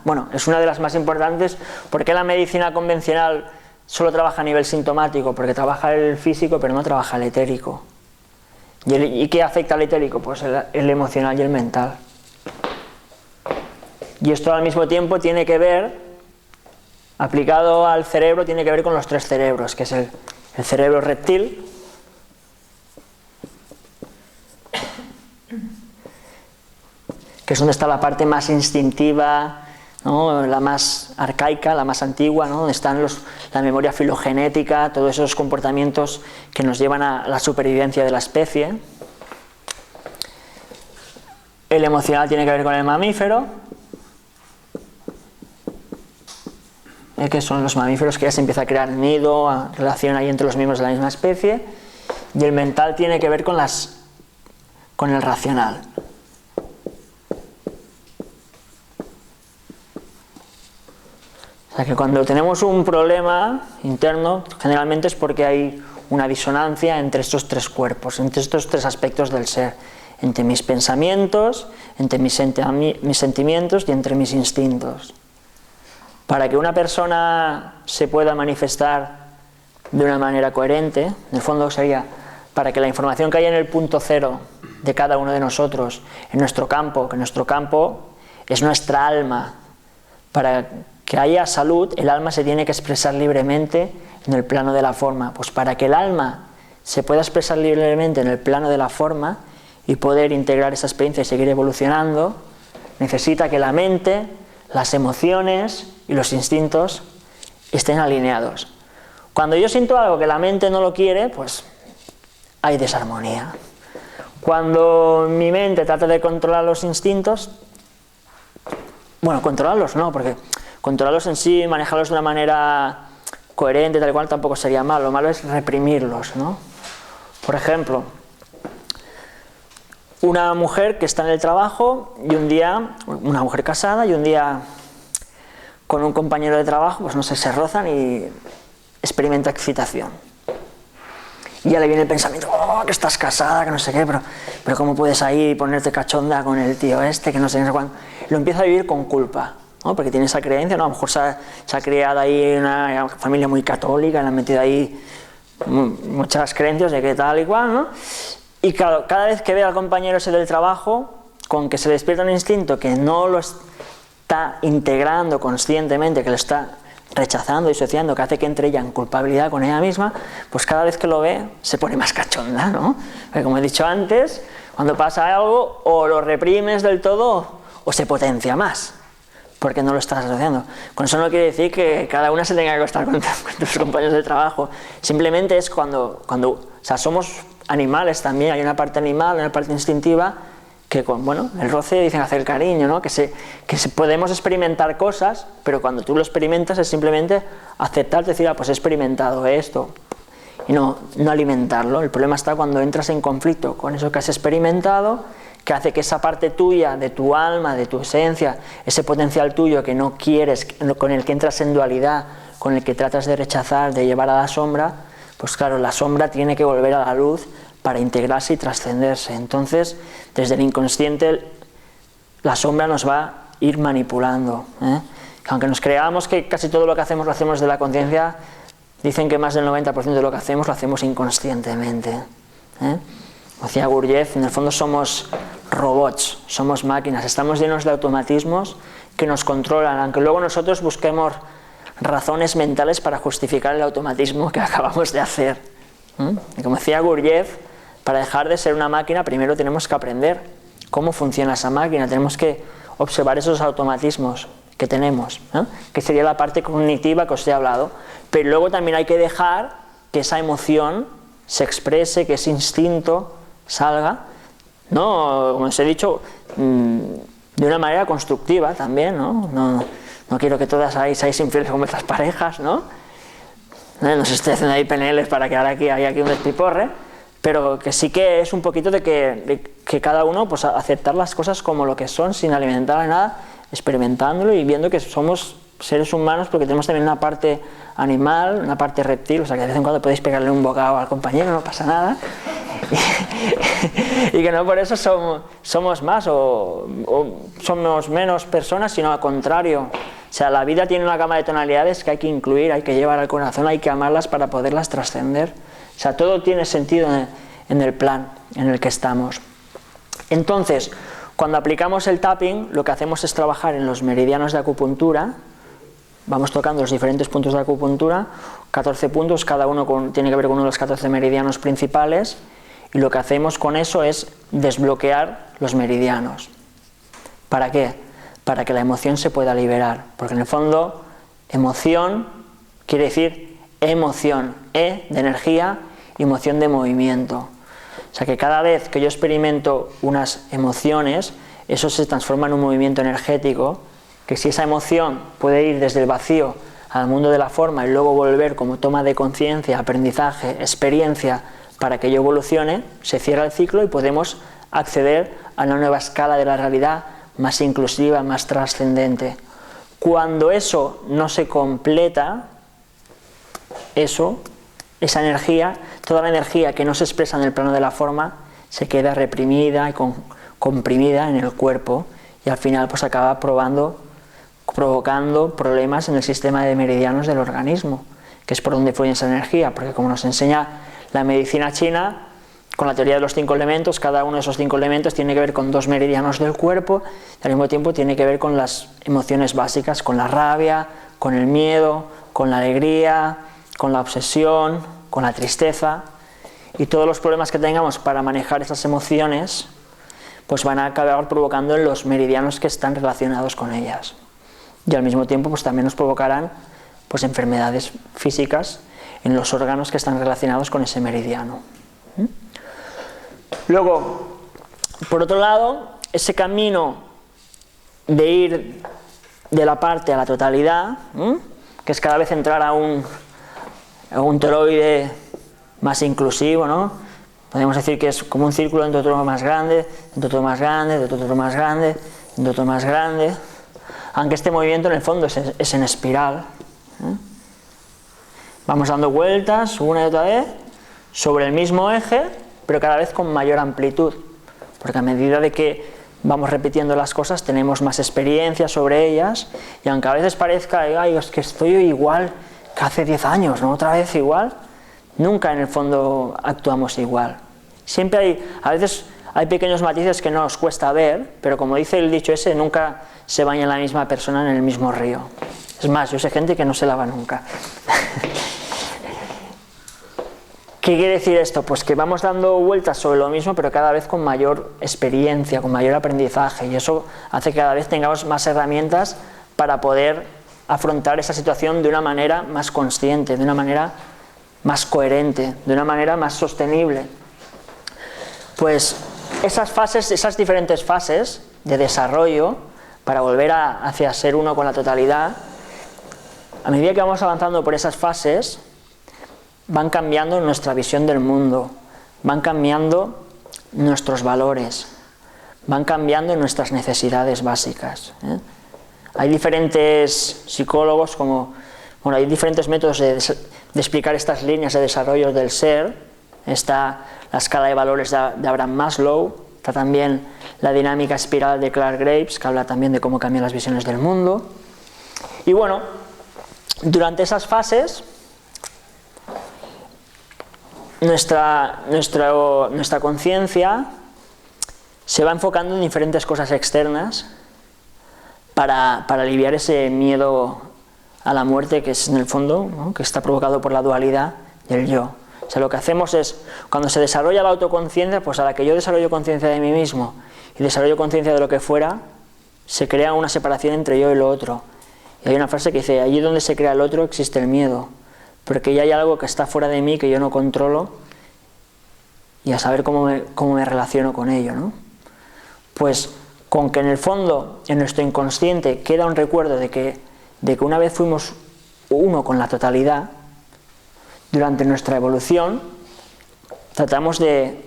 Bueno, es una de las más importantes. ¿Por qué la medicina convencional solo trabaja a nivel sintomático? Porque trabaja el físico pero no trabaja el etérico. ¿Y qué afecta al etérico? Pues el emocional y el mental. Y esto al mismo tiempo tiene que ver, aplicado al cerebro, tiene que ver con los tres cerebros, que es el cerebro reptil, que es donde está la parte más instintiva, ¿no? La más arcaica, la más antigua, ¿no? Donde están la memoria filogenética, todos esos comportamientos que nos llevan a la supervivencia de la especie. El emocional tiene que ver con el mamífero, que son los mamíferos que ya se empieza a crear nido, relación ahí entre los miembros de la misma especie. Y el mental tiene que ver con el racional. O sea que cuando tenemos un problema interno, generalmente es porque hay una disonancia entre estos tres cuerpos, entre estos tres aspectos del ser, entre mis pensamientos, entre mis sentimientos y entre mis instintos. Para que una persona se pueda manifestar de una manera coherente, en el fondo sería para que la información que hay en el punto cero de cada uno de nosotros, en nuestro campo, que nuestro campo es nuestra alma, para que haya salud, el alma se tiene que expresar libremente en el plano de la forma. Pues para que el alma se pueda expresar libremente en el plano de la forma y poder integrar esa experiencia y seguir evolucionando, necesita que la mente, las emociones y los instintos estén alineados. Cuando yo siento algo que la mente no lo quiere, pues hay desarmonía. Cuando mi mente trata de controlar los instintos, bueno, controlarlos no, porque controlarlos en sí, manejarlos de una manera coherente, tal y cual, tampoco sería malo. Lo malo es reprimirlos, ¿no? Por ejemplo, una mujer que está en el trabajo y un día, una mujer casada, y un día con un compañero de trabajo, pues no sé, se rozan y experimenta excitación. Y ya le viene el pensamiento, oh, que estás casada, que no sé qué, pero ¿cómo puedes ahí ponerte cachonda con el tío este, que no sé, no sé cuándo? Lo empieza a vivir con culpa, ¿no? Porque tiene esa creencia, ¿no? A lo mejor se ha criado ahí una familia muy católica, le han metido ahí muchas creencias de que tal y cual, ¿no? Y claro, cada vez que ve al compañero ese del trabajo, con que se le despierta un instinto que no lo está integrando conscientemente, que lo está rechazando, disociando, que hace que entre ella en culpabilidad con ella misma, pues cada vez que lo ve se pone más cachonda, ¿no? Porque como he dicho antes, cuando pasa algo o lo reprimes del todo o se potencia más, porque no lo estás asociando. Con eso no quiere decir que cada una se tenga que acostar con tus compañeros de trabajo, simplemente es cuando o sea, somos animales también, hay una parte animal, una parte instintiva, que con, bueno, el roce dicen hacer el cariño, ¿no? Que podemos experimentar cosas, pero cuando tú lo experimentas es simplemente aceptar, decir, pues he experimentado esto, y no alimentarlo. El problema está cuando entras en conflicto con eso que has experimentado, que hace que esa parte tuya, de tu alma, de tu esencia, ese potencial tuyo que no quieres, con el que entras en dualidad, con el que tratas de rechazar, de llevar a la sombra, pues claro, la sombra tiene que volver a la luz para integrarse y trascenderse. Entonces, desde el inconsciente, la sombra nos va a ir manipulando, ¿eh? Aunque nos creamos que casi todo lo que hacemos lo hacemos de la conciencia, dicen que más del 90% de lo que hacemos lo hacemos inconscientemente, ¿eh? Como decía Gurdjieff, en el fondo somos robots, somos máquinas, estamos llenos de automatismos que nos controlan, aunque luego nosotros busquemos razones mentales para justificar el automatismo que acabamos de hacer. Y como decía Gurdjieff, para dejar de ser una máquina primero tenemos que aprender cómo funciona esa máquina, tenemos que observar esos automatismos que tenemos, ¿no? Que sería la parte cognitiva que os he hablado, pero luego también hay que dejar que esa emoción se exprese, que ese instinto salga, no, como os he dicho, de una manera constructiva también, ¿no? No quiero que todas seáis infieles con vuestras parejas, ¿no? No se esté haciendo ahí PNLs para que ahora hay aquí un despiporre, pero que sí que es un poquito de que cada uno pues aceptar las cosas como lo que son, sin alimentar a nada, experimentándolo y viendo que somos seres humanos, porque tenemos también una parte animal, una parte reptil, o sea que de vez en cuando podéis pegarle un bocado al compañero, no pasa nada, y que no por eso somos más o somos menos personas, sino al contrario. O sea, la vida tiene una gama de tonalidades que hay que incluir, hay que llevar al corazón, hay que amarlas para poderlas trascender. O sea, todo tiene sentido en el plan en el que estamos. Entonces, cuando aplicamos el tapping, lo que hacemos es trabajar en los meridianos de acupuntura. Vamos tocando los diferentes puntos de acupuntura, 14 puntos, cada uno tiene que ver con uno de los 14 meridianos principales, y lo que hacemos con eso es desbloquear los meridianos. ¿Para qué? Para que la emoción se pueda liberar, porque en el fondo, emoción quiere decir emoción, de energía y emoción de movimiento. O sea que cada vez que yo experimento unas emociones, eso se transforma en un movimiento energético, que si esa emoción puede ir desde el vacío al mundo de la forma y luego volver como toma de conciencia, aprendizaje, experiencia, para que yo evolucione, se cierra el ciclo y podemos acceder a una nueva escala de la realidad más inclusiva, más trascendente. Cuando eso no se completa, esa energía, toda la energía que no se expresa en el plano de la forma, se queda reprimida y comprimida en el cuerpo y al final pues acaba provocando problemas en el sistema de meridianos del organismo, que es por donde fluye esa energía, porque como nos enseña la medicina china, con la teoría de los 5 elementos, cada uno de esos 5 elementos tiene que ver con 2 meridianos del cuerpo y al mismo tiempo tiene que ver con las emociones básicas, con la rabia, con el miedo, con la alegría, con la obsesión, con la tristeza, y todos los problemas que tengamos para manejar esas emociones pues van a acabar provocando en los meridianos que están relacionados con ellas, y al mismo tiempo pues también nos provocarán pues enfermedades físicas en los órganos que están relacionados con ese meridiano. Luego, por otro lado, ese camino de ir de la parte a la totalidad, que es cada vez entrar a un toroide más inclusivo, ¿no? Podemos decir que es como un círculo dentro de otro más grande, dentro de otro más grande, dentro de otro más grande, dentro de otro más grande, aunque este movimiento en el fondo es en espiral. Vamos dando vueltas una y otra vez sobre el mismo eje, pero cada vez con mayor amplitud, porque a medida de que vamos repitiendo las cosas tenemos más experiencia sobre ellas, y aunque a veces parezca, ay, es que estoy igual que hace 10 años, ¿no? Otra vez igual, nunca en el fondo actuamos igual. Siempre a veces hay pequeños matices que no nos cuesta ver, pero como dice el dicho ese, nunca se baña la misma persona en el mismo río. Es más, yo sé gente que no se lava nunca. ¿Qué quiere decir esto? Pues que vamos dando vueltas sobre lo mismo, pero cada vez con mayor experiencia, con mayor aprendizaje, y eso hace que cada vez tengamos más herramientas para poder afrontar esa situación de una manera más consciente, de una manera más coherente, de una manera más sostenible. Pues esas diferentes fases de desarrollo para volver hacia ser uno con la totalidad, a medida que vamos avanzando por esas fases, van cambiando nuestra visión del mundo, van cambiando nuestros valores, van cambiando nuestras necesidades básicas. Hay diferentes psicólogos, hay diferentes métodos de explicar estas líneas de desarrollo del ser. Está la escala de valores de Abraham Maslow, está también la dinámica espiral de Clark Graves, que habla también de cómo cambian las visiones del mundo. Y bueno, durante esas fases, nuestra conciencia se va enfocando en diferentes cosas externas para aliviar ese miedo a la muerte, que es en el fondo, ¿no?, que está provocado por la dualidad del yo. O sea, lo que hacemos es, cuando se desarrolla la autoconciencia, pues a la que yo desarrollo conciencia de mí mismo y desarrollo conciencia de lo que fuera, se crea una separación entre yo y lo otro. Y hay una frase que dice, allí donde se crea el otro existe el miedo, porque ya hay algo que está fuera de mí que yo no controlo, y a saber cómo me relaciono con ello, ¿no? Pues con que en el fondo, en nuestro inconsciente, queda un recuerdo de que una vez fuimos uno con la totalidad, durante nuestra evolución tratamos de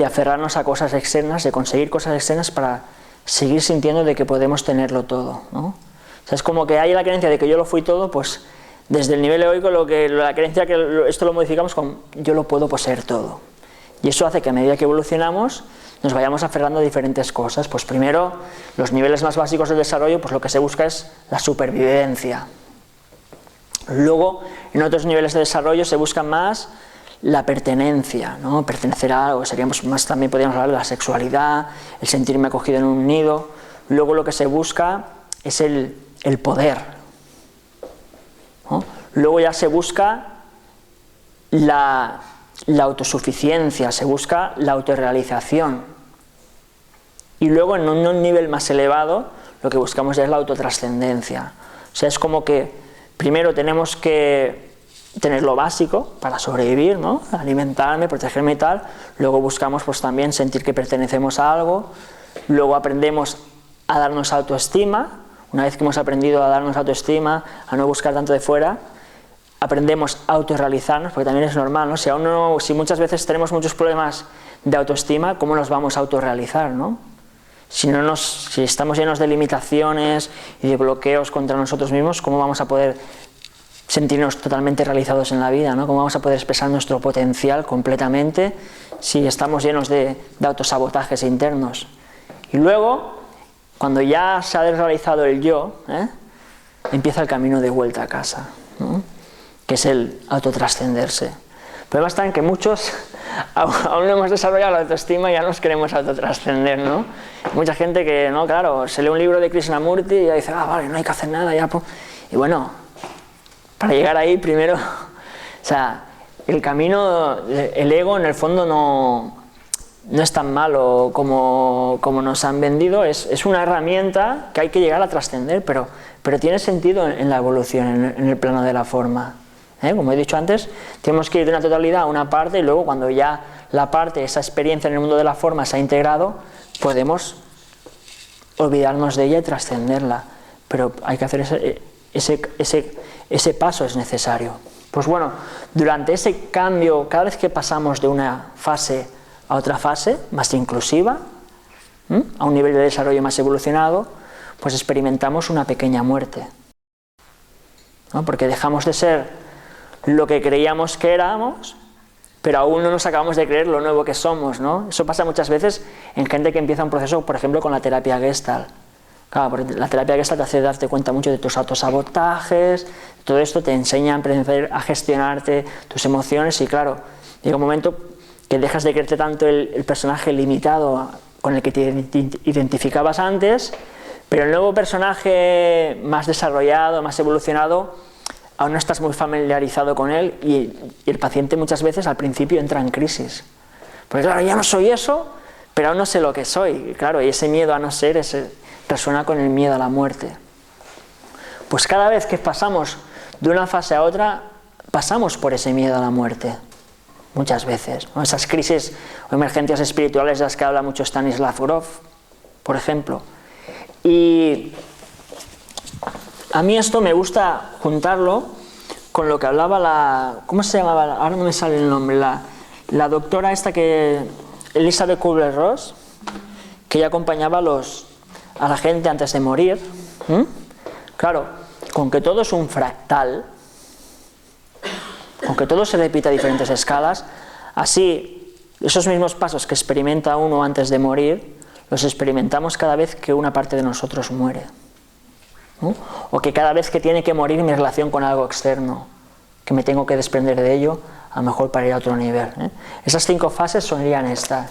aferrarnos a cosas externas, de conseguir cosas externas para seguir sintiendo de que podemos tenerlo todo, ¿no? O sea, es como que hay la creencia de que yo lo fui todo, pues desde el nivel egoico la creencia que esto lo modificamos con yo lo puedo poseer todo. Y eso hace que a medida que evolucionamos nos vayamos aferrando a diferentes cosas. Pues primero, los niveles más básicos del desarrollo, pues lo que se busca es la supervivencia. Luego, en otros niveles de desarrollo se busca más la pertenencia, ¿no? Pertenecer a algo, seríamos más, también podríamos hablar de la sexualidad, el sentirme acogido en un nido. Luego lo que se busca es el poder, ¿no? Luego ya se busca la autosuficiencia, se busca la autorrealización. Y luego en un nivel más elevado lo que buscamos ya es la autotrascendencia. O sea, es como que primero tenemos que tener lo básico para sobrevivir, ¿no? Alimentarme, protegerme y tal. Luego buscamos pues también sentir que pertenecemos a algo. Luego aprendemos a darnos autoestima. Una vez que hemos aprendido a darnos autoestima, a no buscar tanto de fuera, aprendemos a autorrealizarnos, porque también es normal, ¿no? Si muchas veces tenemos muchos problemas de autoestima, ¿cómo nos vamos a autorrealizar, ¿no? Si estamos llenos de limitaciones y de bloqueos contra nosotros mismos, ¿cómo vamos a poder sentirnos totalmente realizados en la vida, ¿no? ¿Cómo vamos a poder expresar nuestro potencial completamente si estamos llenos de autosabotajes internos? Y luego, cuando ya se ha desrealizado el yo, empieza el camino de vuelta a casa, ¿no? Que es el autotrascenderse. El problema está en que muchos aún no hemos desarrollado la autoestima y ya nos queremos autotrascender, ¿no? Mucha gente que, no, claro, se lee un libro de Krishnamurti y ya dice, vale, no hay que hacer nada, ya. Y bueno, para llegar ahí primero, o sea, el camino, el ego en el fondo no es tan malo como nos han vendido, es una herramienta que hay que llegar a trascender, pero tiene sentido en la evolución, en el plano de la forma. Como he dicho antes, tenemos que ir de una totalidad a una parte y luego cuando ya la parte, esa experiencia en el mundo de la forma se ha integrado, podemos olvidarnos de ella y trascenderla, pero hay que hacer ese paso, es necesario. Pues bueno, durante ese cambio, cada vez que pasamos de una fase a otra fase, más inclusiva, a un nivel de desarrollo más evolucionado, pues experimentamos una pequeña muerte, ¿no? Porque dejamos de ser lo que creíamos que éramos, pero aún no nos acabamos de creer lo nuevo que somos, ¿no? Eso pasa muchas veces en gente que empieza un proceso, por ejemplo, con la terapia Gestalt. Claro, porque la terapia Gestalt te hace darte cuenta mucho de tus autosabotajes, todo esto te enseña a aprender a gestionarte tus emociones y claro, llega un momento que dejas de creerte tanto el personaje limitado con el que te identificabas antes, pero el nuevo personaje más desarrollado, más evolucionado, aún no estás muy familiarizado con él y el paciente muchas veces al principio entra en crisis. Porque claro, ya no soy eso, pero aún no sé lo que soy. Y claro, y ese miedo a no ser resuena con el miedo a la muerte. Pues cada vez que pasamos de una fase a otra, pasamos por ese miedo a la muerte. Muchas veces, ¿no? Esas crisis o emergencias espirituales de las que habla mucho Stanislav Grof, por ejemplo. Y a mí esto me gusta juntarlo con lo que hablaba ¿cómo se llamaba? Ahora no me sale el nombre, la doctora esta Elizabeth Kubler-Ross, que ella acompañaba a la gente antes de morir. Claro, con que todo es un fractal, con que todo se repite a diferentes escalas, así esos mismos pasos que experimenta uno antes de morir, los experimentamos cada vez que una parte de nosotros muere. ¿No? O que cada vez que tiene que morir mi relación con algo externo, que me tengo que desprender de ello, a lo mejor para ir a otro nivel. Esas 5 fases serían estas.